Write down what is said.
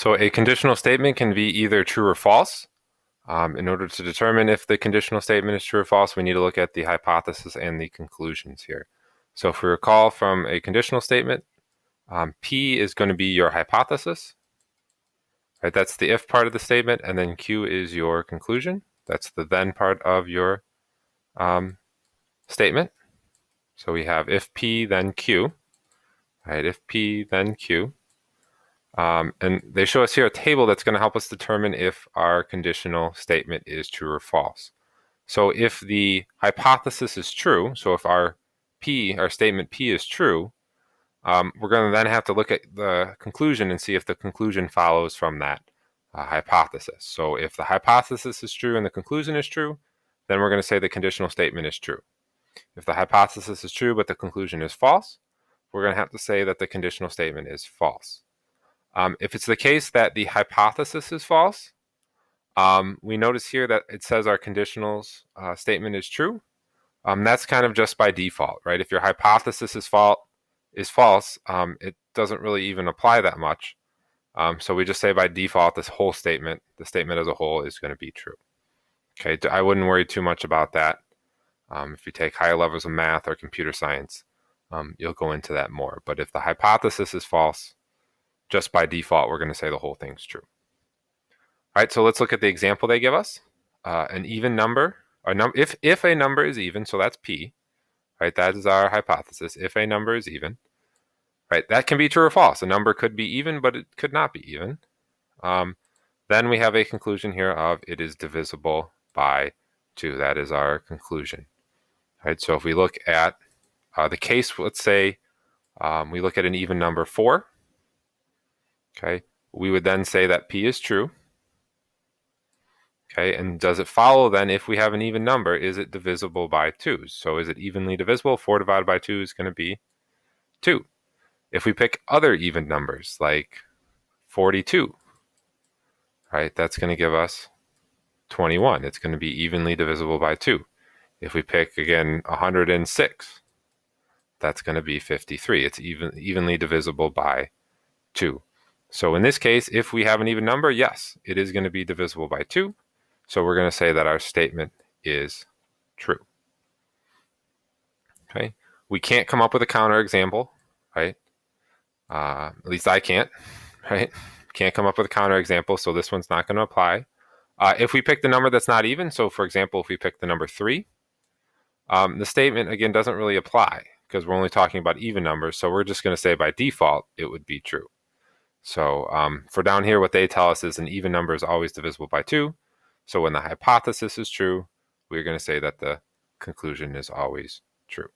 So a conditional statement can be either true or false. In order to determine if the conditional statement is true or false, we need to look at the hypothesis and the conclusions here. So if we recall from a conditional statement, P is going to be your hypothesis. Right, that's the if part of the statement, and then Q is your conclusion. That's the then part of your statement. So we have if P, then Q. Right, if P, then Q. And they show us here a table that's going to help us determine if our conditional statement is true or false. So if the hypothesis is true, so if our statement P is true, we're going to then have to look at the conclusion and see if the conclusion follows from that hypothesis. So if the hypothesis is true and the conclusion is true, then we're going to say the conditional statement is true. If the hypothesis is true but the conclusion is false, we're going to have to say that the conditional statement is false. If it's the case that the hypothesis is false, we notice here that it says our conditional statement is true. That's kind of just by default, right? If your hypothesis is false, it doesn't really even apply that much. So we just say by default, this whole statement, the statement as a whole, is going to be true. Okay, I wouldn't worry too much about that. If you take higher levels of math or computer science, you'll go into that more. But if the hypothesis is false, just by default, we're going to say the whole thing's true. All right, so let's look at the example they give us. An even number, if a number is even, so that's P, right? That is our hypothesis. If a number is even, right? That can be true or false. A number could be even, but it could not be even. Then we have a conclusion here of it is divisible by 2. That is our conclusion. All right, so if we look at the case, let's say we look at an even number 4. Okay, we would then say that P is true. Okay, and does it follow then if we have an even number, is it divisible by 2? So is it evenly divisible? 4 divided by 2 is going to be 2. If we pick other even numbers like 42, right, that's going to give us 21. It's going to be evenly divisible by 2. If we pick, again, 106, that's going to be 53. It's evenly divisible by 2. So in this case, if we have an even number, yes, it is going to be divisible by 2. So we're going to say that our statement is true. Okay, we can't come up with a counterexample, right? At least I can't, right? Can't come up with a counterexample, so this one's not going to apply. If we pick the number that's not even, so for example, if we pick the number 3, the statement, again, doesn't really apply because we're only talking about even numbers, so we're just going to say by default it would be true. So for down here, what they tell us is an even number is always divisible by 2. So when the hypothesis is true, we're going to say that the conclusion is always true.